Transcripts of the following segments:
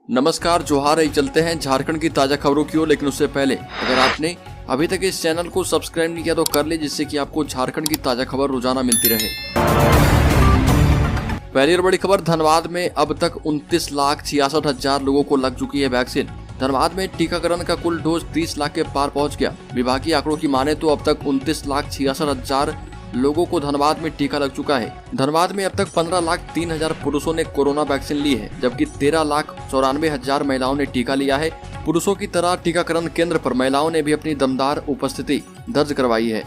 नमस्कार, जोहार। ही चलते हैं झारखंड की ताजा खबरों की ओर, लेकिन उससे पहले अगर आपने अभी तक इस चैनल को सब्सक्राइब नहीं किया तो कर ले, जिससे कि आपको झारखंड की ताजा खबर रोजाना मिलती रहे। पहली और बड़ी खबर, धनबाद में अब तक 29,66,000 लोगों को लग चुकी है वैक्सीन। धनबाद में टीकाकरण का कुल डोज 30 लाख के पार पहुंच गया। विभागीय आंकड़ों की माने तो अब तक 29,66,000 लोगों को धनबाद में टीका लग चुका है। धनबाद में अब तक 15,03,000 पुरुषों ने कोरोना वैक्सीन ली है, जबकि 13,94,000 महिलाओं ने टीका लिया है। पुरुषों की तरह टीकाकरण केंद्र पर महिलाओं ने भी अपनी दमदार उपस्थिति दर्ज करवाई है।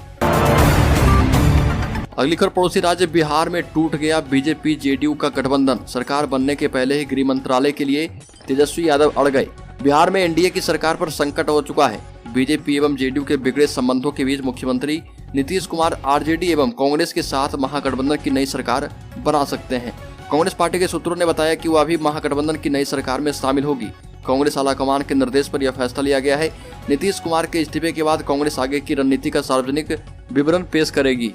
अगली खबर, पड़ोसी राज्य बिहार में टूट गया बीजेपी जेडीयू का गठबंधन। सरकार बनने के पहले ही गृह मंत्रालय के लिए तेजस्वी यादव अड़ गए। बिहार में एनडीए की सरकार पर संकट हो चुका है। बीजेपी एवं जेडीयू के बिगड़े संबंधों के बीच मुख्यमंत्री नीतीश कुमार आरजेडी एवं कांग्रेस के साथ महागठबंधन की नई सरकार बना सकते हैं। कांग्रेस पार्टी के सूत्रों ने बताया कि वह भी महागठबंधन की नई सरकार में शामिल होगी। कांग्रेस आलाकमान के निर्देश पर यह फैसला लिया गया है। नीतीश कुमार के इस्तीफे के बाद कांग्रेस आगे की रणनीति का सार्वजनिक विवरण पेश करेगी।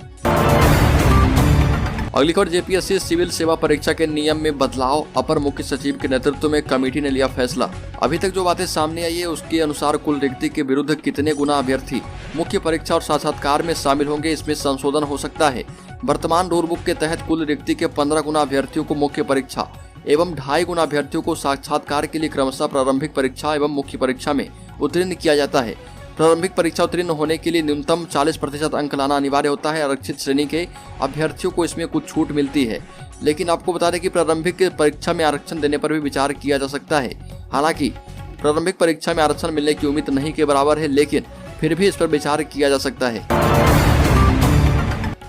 अगली खबर, जेपीएससी सिविल सेवा परीक्षा के नियम में बदलाव। अपर मुख्य सचिव के नेतृत्व में कमेटी ने लिया फैसला। अभी तक जो बातें सामने आई है उसके अनुसार कुल रिक्ति के विरुद्ध कितने गुना अभ्यर्थी मुख्य परीक्षा और साक्षात्कार में शामिल होंगे, इसमें संशोधन हो सकता है। वर्तमान रूल बुक के तहत कुल रिक्ति के 15 गुना अभ्यर्थियों को मुख्य परीक्षा एवं 2.5 गुना अभ्यर्थियों को साक्षात्कार के लिए क्रमशः प्रारंभिक परीक्षा एवं मुख्य परीक्षा में उत्तीर्ण किया जाता है। प्रारंभिक परीक्षा उत्तीर्ण होने के लिए न्यूनतम 40% अंक लाना अनिवार्य होता है। आरक्षित श्रेणी के अभ्यर्थियों को इसमें कुछ छूट मिलती है, लेकिन आपको बता दें कि प्रारंभिक परीक्षा में आरक्षण देने पर भी विचार किया जा सकता है। हालांकि प्रारंभिक परीक्षा में आरक्षण मिलने की उम्मीद नहीं के बराबर है, लेकिन फिर भी इस पर विचार किया जा सकता है।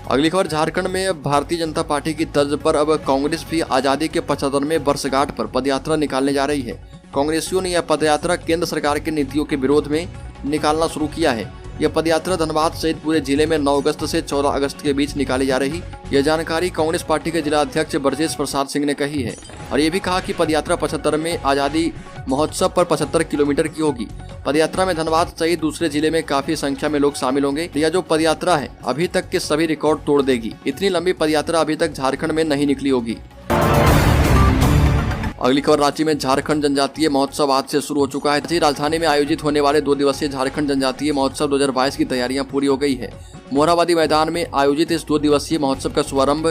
अगली खबर, झारखंड में भारतीय जनता पार्टी की तर्ज पर अब कांग्रेस भी आजादी के 75वें वर्षगांठ पर पदयात्रा निकालने जा रही है। कांग्रेसियों ने यह पदयात्रा केंद्र सरकार की नीतियों के विरोध में निकालना शुरू किया है। यह पदयात्रा धनबाद सहित पूरे जिले में 9 अगस्त से 14 अगस्त के बीच निकाली जा रही। यह जानकारी कांग्रेस पार्टी के जिला अध्यक्ष ब्रजेश प्रसाद सिंह ने कही है और ये भी कहा कि पदयात्रा 75वें आजादी महोत्सव पर 75 किलोमीटर की होगी। पदयात्रा में धनबाद सहित दूसरे जिले में काफी संख्या में लोग शामिल होंगे। यह जो पदयात्रा है अभी तक के सभी रिकॉर्ड तोड़ देगी। इतनी लंबी पदयात्रा अभी तक झारखंड में नहीं निकली होगी। अगली खबर, रांची में झारखंड जनजातीय महोत्सव आज से शुरू हो चुका है। रांची राजधानी में आयोजित होने वाले 2 दिवसीय झारखंड जनजातीय महोत्सव 2022 की तैयारियां पूरी हो गई है। मोरहाबादी मैदान में आयोजित इस 2 दिवसीय महोत्सव का शुभारंभ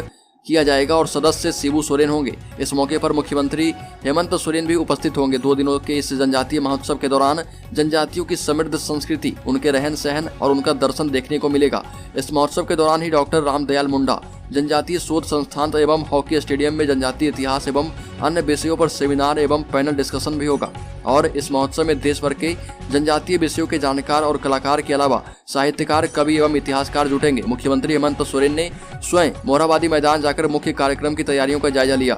किया जाएगा और सदस्य शिबू सोरेन होंगे। इस मौके पर मुख्यमंत्री हेमंत सोरेन भी उपस्थित होंगे। 2 दिनों के इस जनजातीय महोत्सव के दौरान जनजातियों की समृद्ध संस्कृति, उनके रहन सहन और उनका दर्शन देखने को मिलेगा। इस महोत्सव के दौरान ही डॉक्टर रामदयाल मुंडा जनजातीय शोध संस्थान एवं हॉकी स्टेडियम में जनजातीय इतिहास एवं अन्य विषयों पर सेमिनार एवं पैनल डिस्कशन भी होगा। और इस महोत्सव में देश भर के जनजातीय विषयों के जानकार और कलाकार के अलावा साहित्यकार, कवि एवं इतिहासकार जुटेंगे। मुख्यमंत्री हेमंत सोरेन ने स्वयं मोरहाबादी मैदान जाकर मुख्य कार्यक्रम की तैयारियों का जायजा लिया।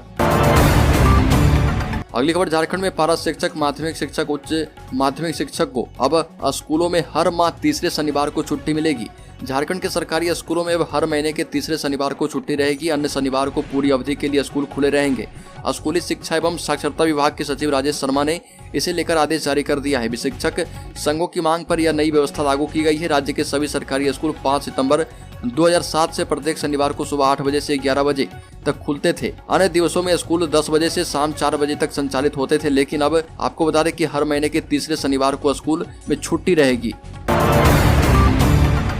अगली खबर, झारखंड में पारा शिक्षक, माध्यमिक शिक्षक, उच्च माध्यमिक शिक्षक को अब स्कूलों में हर माह तीसरे शनिवार को छुट्टी मिलेगी। झारखंड के सरकारी स्कूलों में अब हर महीने के तीसरे शनिवार को छुट्टी रहेगी। अन्य शनिवार को पूरी अवधि के लिए स्कूल खुले रहेंगे। स्कूली शिक्षा एवं साक्षरता विभाग के सचिव राजेश शर्मा ने इसे लेकर आदेश जारी कर दिया है। शिक्षक संघों की मांग पर यह नई व्यवस्था लागू की गई है। राज्य के सभी सरकारी स्कूल 5 सितंबर 2007 से प्रत्येक शनिवार को सुबह 8 बजे से 11 बजे तक खुलते थे। अन्य दिवसों में स्कूल 10 बजे से शाम 4 बजे तक संचालित होते थे, लेकिन अब आपको बता दें कि हर महीने के तीसरे शनिवार को स्कूल में छुट्टी रहेगी।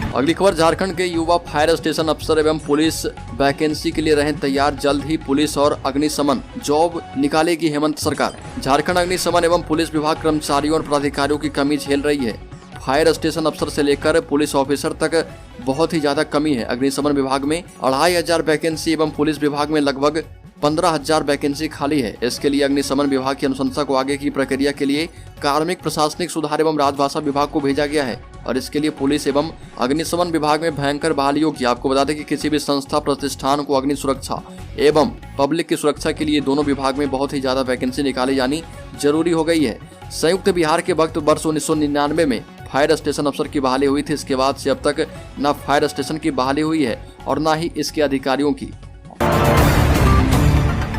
अगली खबर, झारखंड के युवा फायर स्टेशन अफसर एवं पुलिस वैकेंसी के लिए रहें तैयार। जल्द ही पुलिस और अग्निशमन जॉब निकालेगी हेमंत सरकार। झारखंड अग्निशमन एवं पुलिस विभाग कर्मचारियों और प्राधिकारियों की कमी झेल रही है। फायर स्टेशन अफसर से लेकर पुलिस ऑफिसर तक बहुत ही ज्यादा कमी है। अग्निशमन विभाग में 2500 वैकेंसी एवं पुलिस विभाग में लगभग 15,000 वैकेंसी खाली है। इसके लिए अग्निशमन विभाग की अनुशंसा को आगे की प्रक्रिया के लिए कार्मिक प्रशासनिक सुधार एवं राजभाषा विभाग को भेजा गया है और इसके लिए पुलिस एवं अग्निशमन विभाग में भयंकर बहाली होगी। आपको बता दें कि किसी भी संस्था प्रतिष्ठान को अग्नि सुरक्षा एवं पब्लिक की सुरक्षा के लिए दोनों विभाग में बहुत ही ज्यादा वैकेंसी निकाली जानी जरूरी हो गई है। संयुक्त बिहार के वक्त वर्ष 1999 में फायर स्टेशन अफसर की बहाली हुई थी। इसके बाद से अब तक न फायर स्टेशन की बहाली हुई है और न ही इसके अधिकारियों की।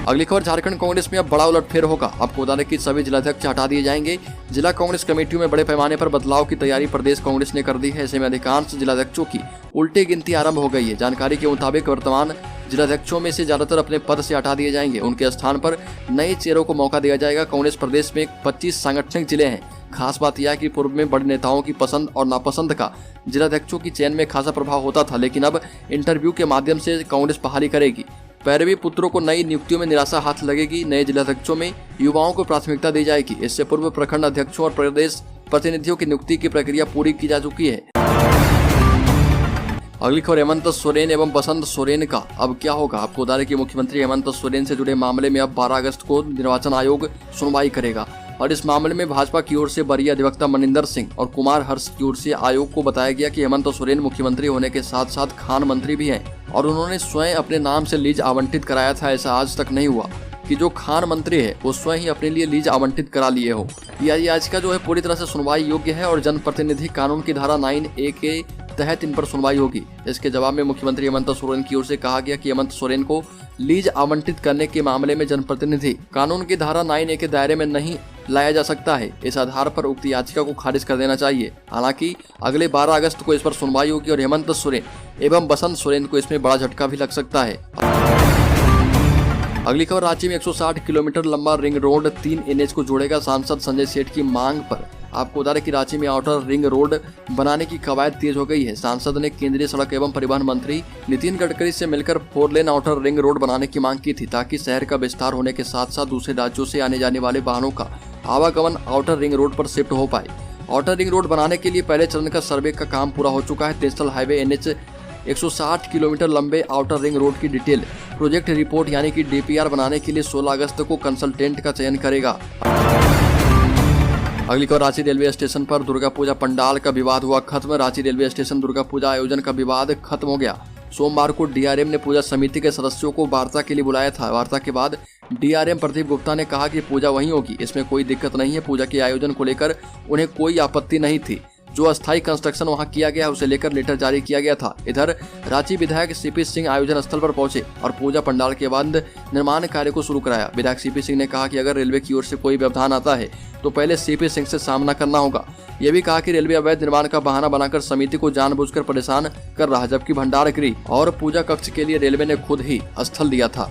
अगली खबर, झारखंड कांग्रेस में अब बड़ा उलटफेर होगा। आपको बता दें कि सभी जिलाध्यक्ष हटा दिए जाएंगे। जिला कांग्रेस कमेटियों में बड़े पैमाने पर बदलाव की तैयारी प्रदेश कांग्रेस ने कर दी है। ऐसे में अधिकांश जिलाध्यक्षों की उल्टी गिनती आरंभ हो गई है। जानकारी के मुताबिक वर्तमान जिलाध्यक्षों में से ज्यादातर अपने पद से हटा दिए जाएंगे। उनके स्थान पर नए चेहरों को मौका दिया जाएगा। कांग्रेस प्रदेश में 25 सांगठनिक जिले हैं। खास बात यह है कि पूर्व में बड़े नेताओं की पसंद और नापसंद का जिलाध्यक्षों की चयन में खासा प्रभाव होता था, लेकिन अब इंटरव्यू के माध्यम से कांग्रेस बहाली करेगी। पैरवी पुत्रों को नई नियुक्तियों में निराशा हाथ लगेगी। नए जिलाध्यक्षों में युवाओं को प्राथमिकता दी जाएगी। इससे पूर्व प्रखंड अध्यक्षों और प्रदेश प्रतिनिधियों की नियुक्ति की प्रक्रिया पूरी की जा चुकी है। अगली खबर, हेमंत सोरेन एवं बसंत सोरेन का अब क्या होगा। आपको बता दें कि मुख्यमंत्री हेमंत सोरेन से जुड़े मामले में अब 12 अगस्त को निर्वाचन आयोग सुनवाई करेगा और इस मामले में भाजपा की ओर से वरीय अधिवक्ता मनिंदर सिंह और कुमार हर्ष की ओर से आयोग को बताया गया कि हेमंत सोरेन मुख्यमंत्री होने के साथ साथ खान मंत्री भी हैं और उन्होंने स्वयं अपने नाम से लीज आवंटित कराया था। ऐसा आज तक नहीं हुआ कि जो खान मंत्री है वो स्वयं ही अपने लिए लीज आवंटित करा लिए हो। यह याचिका जो है पूरी तरह से सुनवाई योग्य है और जनप्रतिनिधि कानून की धारा 9A के तहत इन पर सुनवाई होगी। इसके जवाब में मुख्यमंत्री हेमंत सोरेन की ओर से कहा गया कि हेमंत सोरेन को लीज आवंटित करने के मामले में जनप्रतिनिधि कानून की धारा 9A के दायरे में नहीं लाया जा सकता है। इस आधार पर उक्त याचिका को खारिज कर देना चाहिए। हालांकि अगले 12 अगस्त को इस पर सुनवाई होगी और हेमंत सोरेन एवं बसंत सोरेन को इसमें बड़ा झटका भी लग सकता है। अगली खबर, रांची में 160 किलोमीटर लंबा रिंग रोड 3 NH को जोड़ेगा। सांसद संजय सेठ की मांग पर आपको बता दें कि रांची में आउटर रिंग रोड बनाने की कवायद तेज हो गई है। सांसद ने केंद्रीय सड़क एवं परिवहन मंत्री नितिन गडकरी से मिलकर 4 लेन आउटर रिंग रोड बनाने की मांग की थी, ताकि शहर का विस्तार होने के साथ साथ दूसरे राज्यों से आने जाने वाले वाहनों का आवागमन आउटर रिंग रोड पर शिफ्ट हो पाए। आउटर रिंग रोड बनाने के लिए पहले चरण का सर्वे का काम पूरा हो चुका है। नेशनल हाईवे NH 160 किलोमीटर लंबे आउटर रिंग रोड की डिटेल प्रोजेक्ट रिपोर्ट यानी कि DPR बनाने के लिए 16 अगस्त को कंसल्टेंट का चयन करेगा। अगली खबर, रांची रेलवे स्टेशन पर दुर्गा पूजा पंडाल का विवाद हुआ खत्म। रांची रेलवे स्टेशन दुर्गा पूजा आयोजन का विवाद खत्म हो गया। सोमवार को DRM ने पूजा समिति के सदस्यों को वार्ता के लिए बुलाया था। वार्ता के बाद DRM प्रदीप गुप्ता ने कहा कि पूजा वहीं होगी, इसमें कोई दिक्कत नहीं है। पूजा के आयोजन को लेकर उन्हें कोई आपत्ति नहीं थी। जो अस्थायी कंस्ट्रक्शन वहां किया गया उसे लेकर लेटर जारी किया गया था। इधर रांची विधायक CP सिंह आयोजन स्थल पर पहुंचे और पूजा पंडाल के बाद निर्माण कार्य को शुरू कराया। विधायक CP सिंह ने कहा कि अगर रेलवे की ओर से कोई व्यवधान आता है तो पहले CP सिंह से सामना करना होगा। ये भी कहा कि रेलवे अवैध निर्माण का बहाना बनाकर समिति को जानबूझकर परेशान कर रहा है, जबकि भंडार गृह और पूजा कक्ष के लिए रेलवे ने खुद ही स्थल दिया था।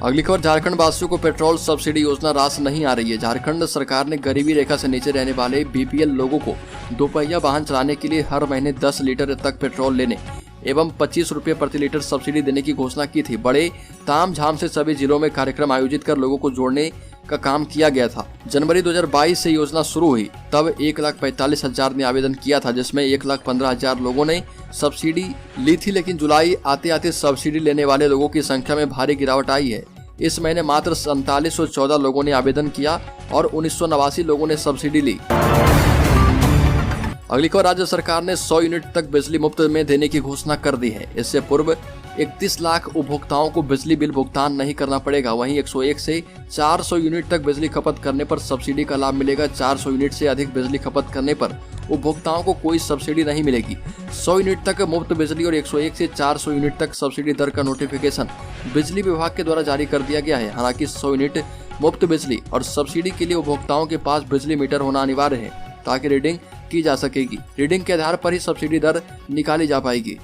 अगली खबर, झारखंड वासियों को पेट्रोल सब्सिडी योजना रास नहीं आ रही है। झारखंड सरकार ने गरीबी रेखा से नीचे रहने वाले BPL लोगों को दोपहिया वाहन चलाने के लिए हर महीने 10 लीटर तक पेट्रोल लेने एवं 25 रुपये प्रति लीटर सब्सिडी देने की घोषणा की थी। बड़े तामझाम से सभी जिलों में कार्यक्रम आयोजित कर लोगों को जोड़ने का काम किया गया था। जनवरी 2022 से योजना शुरू हुई, तब 1,45,000 ने आवेदन किया था, जिसमें 1,15,000 लोगों ने सब्सिडी ली थी। लेकिन जुलाई आते आते सब्सिडी लेने वाले लोगों की संख्या में भारी गिरावट आई है। इस महीने मात्र 4714 लोगों ने आवेदन किया और 1989 लोगों ने सब्सिडी ली। अगली खबर, राज्य सरकार ने 100 यूनिट तक बिजली मुफ्त में देने की घोषणा कर दी है। इससे पूर्व 31 लाख उपभोक्ताओं को बिजली बिल भुगतान नहीं करना पड़ेगा। वहीं 101 से 400 यूनिट तक बिजली खपत करने पर सब्सिडी का लाभ मिलेगा। 400 यूनिट से अधिक बिजली खपत करने पर उपभोक्ताओं को कोई सब्सिडी नहीं मिलेगी। 100 यूनिट तक मुफ्त बिजली और 101 से 400 यूनिट तक सब्सिडी दर का नोटिफिकेशन बिजली विभाग के द्वारा जारी कर दिया गया है। हालांकि 100 यूनिट मुफ्त बिजली और सब्सिडी के लिए उपभोक्ताओं के पास बिजली मीटर होना अनिवार्य है, ताकि रीडिंग की जा सकेगी। रीडिंग के आधार पर ही सब्सिडी दर निकाली जा पाएगी।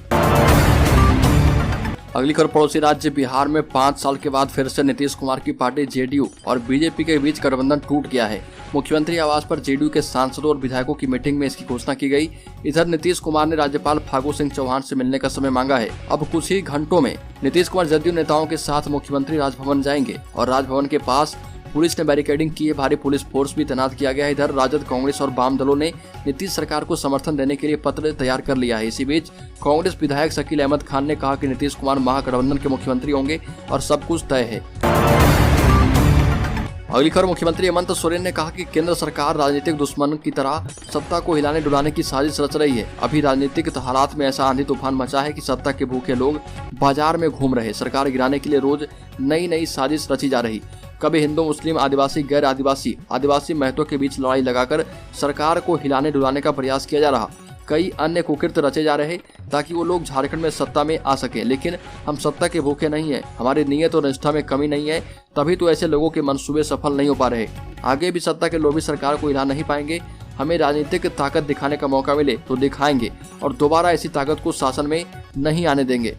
अगली खबर, पड़ोसी राज्य बिहार में 5 साल के बाद फिर से नीतीश कुमार की पार्टी JDU और BJP के बीच गठबंधन टूट गया है। मुख्यमंत्री आवास पर JDU के सांसदों और विधायकों की मीटिंग में इसकी घोषणा की गई। इधर नीतीश कुमार ने राज्यपाल फागू सिंह चौहान से मिलने का समय मांगा है। अब कुछ ही घंटों में नीतीश कुमार JDU नेताओं के साथ मुख्यमंत्री राजभवन जाएंगे और राजभवन के पास पुलिस ने बैरिकेडिंग की है। भारी पुलिस फोर्स भी तैनात किया गया है। इधर राजद, कांग्रेस और वाम दलों ने नीतीश सरकार को समर्थन देने के लिए पत्र तैयार कर लिया है। इसी बीच कांग्रेस विधायक शकील अहमद खान ने कहा कि नीतीश कुमार महागठबंधन के मुख्यमंत्री होंगे और सब कुछ तय है। अगली खबर, मुख्यमंत्री हेमंत सोरेन ने कहा कि केंद्र सरकार राजनीतिक दुश्मन की तरह सत्ता को हिलाने डुलाने की साजिश रच रही है। अभी राजनीतिक हालात में ऐसा आंधी तूफान मचा है कि सत्ता के भूखे लोग बाजार में घूम रहे। सरकार गिराने के लिए रोज नई नई साजिश रची जा रही। कभी हिंदू, मुस्लिम, आदिवासी, गैर आदिवासी, आदिवासी महतों के बीच लड़ाई लगाकर सरकार को हिलाने डुलाने का प्रयास किया जा रहा। कई अन्य कुकृत्य रचे जा रहे ताकि वो लोग झारखंड में सत्ता में आ सके। लेकिन हम सत्ता के भूखे नहीं है, हमारी नीयत और निष्ठा में कमी नहीं है, तभी तो ऐसे लोगों के मंसूबे सफल नहीं हो पा रहे। आगे भी सत्ता के लोभी सरकार को हिला नहीं पाएंगे। हमें राजनीतिक ताकत दिखाने का मौका मिले तो दिखाएंगे और दोबारा ऐसी ताकत को शासन में नहीं आने देंगे।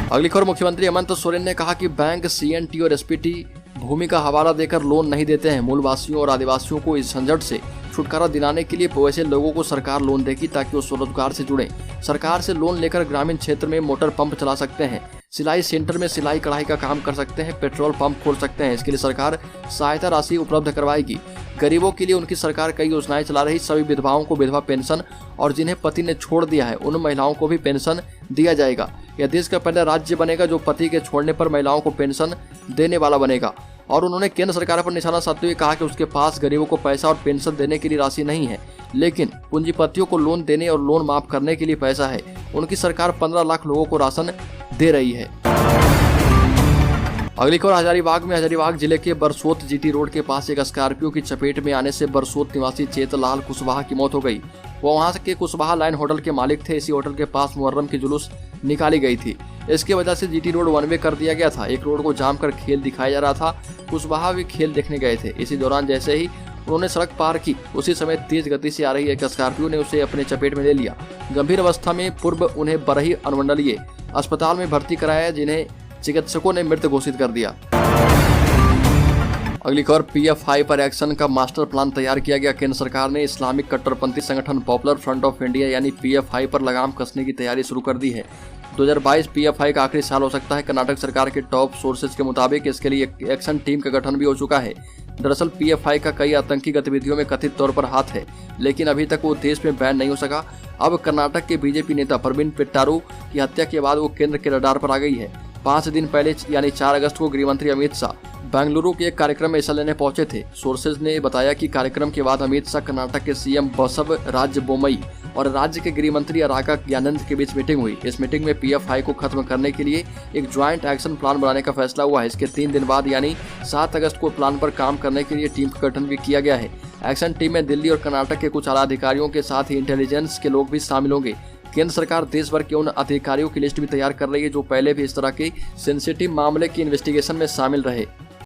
अगली खबर, मुख्यमंत्री हेमंत सोरेन ने कहा कि बैंक, सीएनटी और एसपीटी भूमि का हवाला देकर लोन नहीं देते हैं। मूलवासियों और आदिवासियों को इस झंझट से छुटकारा दिलाने के लिए वैसे लोगों को सरकार लोन देगी ताकि वो स्वरोजगार से जुड़े। सरकार से लोन लेकर ग्रामीण क्षेत्र में मोटर पंप चला सकते हैं, सिलाई सेंटर में सिलाई कढ़ाई का काम कर सकते हैं, पेट्रोल पंप खोल सकते हैं। इसके लिए सरकार सहायता राशि उपलब्ध करवाएगी। गरीबों के लिए उनकी सरकार कई योजनाएं चला रही। सभी विधवाओं को विधवा पेंशन और जिन्हें पति ने छोड़ दिया है उन महिलाओं को भी पेंशन दिया जाएगा। यह देश का पहला राज्य बनेगा जो पति के छोड़ने पर महिलाओं को पेंशन देने वाला बनेगा। और उन्होंने केंद्र सरकार पर निशाना साधते हुए कहा कि उसके पास गरीबों को पैसा और पेंशन देने के लिए राशि नहीं है, लेकिन पूंजीपतियों को लोन देने और लोन माफ करने के लिए पैसा है। उनकी सरकार 15 लाख लोगों को राशन दे रही है। अगली खबर, हजारीबाग में हजारीबाग जिले के बरसोत जीटी रोड के पास एक स्कॉर्पियो की चपेट में आने से बरसोत निवासी चेतलाल कुशवाहा की मौत हो गई। वो वहां के कुशवाहा लाइन होटल के मालिक थे। इसी होटल के पास मुहर्रम की जुलूस निकाली गई थी। इसकी वजह से जीटी रोड वन वे कर दिया गया था। एक रोड को जाम कर खेल दिखाया जा रहा था। कुशवाहा भी खेल देखने गए थे। इसी दौरान जैसे ही उन्होंने सड़क पार की, उसी समय तेज गति से आ रही एक स्कॉर्पियो ने उसे अपने चपेट में ले लिया। गंभीर अवस्था में पूर्व उन्हें बरही अनुमंडलीय अस्पताल में भर्ती कराया, जिन्हें चिकित्सकों ने मृत घोषित कर दिया। अगली खबर, पीएफआई पर एक्शन का मास्टर प्लान तैयार किया गया। केंद्र सरकार ने इस्लामिक कट्टरपंथी संगठन पॉपुलर फ्रंट ऑफ इंडिया यानी पीएफआई पर लगाम कसने की तैयारी शुरू कर दी है। 2022 पीएफआई का आखिरी साल हो सकता है। कर्नाटक सरकार के टॉप सोर्सेज के मुताबिक इसके लिए एक एक्शन टीम का गठन भी हो चुका है। दरअसल पीएफआई का कई आतंकी गतिविधियों में कथित तौर पर हाथ है, लेकिन अभी तक वो देश में बैन नहीं हो सका। अब कर्नाटक के बीजेपी नेता प्रवीण पेट्टारू की हत्या के बाद वो केंद्र के रडार पर आ गई है। 5 दिन पहले यानी 4 अगस्त को गृहमंत्री अमित शाह बेंगलुरु के एक कार्यक्रम में हिस्सा लेने पहुंचे थे। सोर्सेज ने बताया कि कार्यक्रम के बाद अमित शाह, कर्नाटक के सीएम बसव राज बोमई और राज्य के गृह मंत्री अराका ज्ञानंद के बीच मीटिंग हुई। इस मीटिंग में पीएफआई को खत्म करने के लिए एक ज्वाइंट एक्शन प्लान बनाने का फैसला हुआ है। इसके 3 दिन बाद यानी 7 अगस्त को प्लान पर काम करने के लिए टीम का गठन भी किया गया है। एक्शन टीम में दिल्ली और कर्नाटक के कुछ आला अधिकारियों के साथ ही इंटेलिजेंस के लोग भी शामिल होंगे। केंद्र सरकार देश भर के उन अधिकारियों की लिस्ट भी तैयार कर रही है जो पहले भी इस तरह के सेंसिटिव मामले की इन्वेस्टिगेशन में शामिल रहे।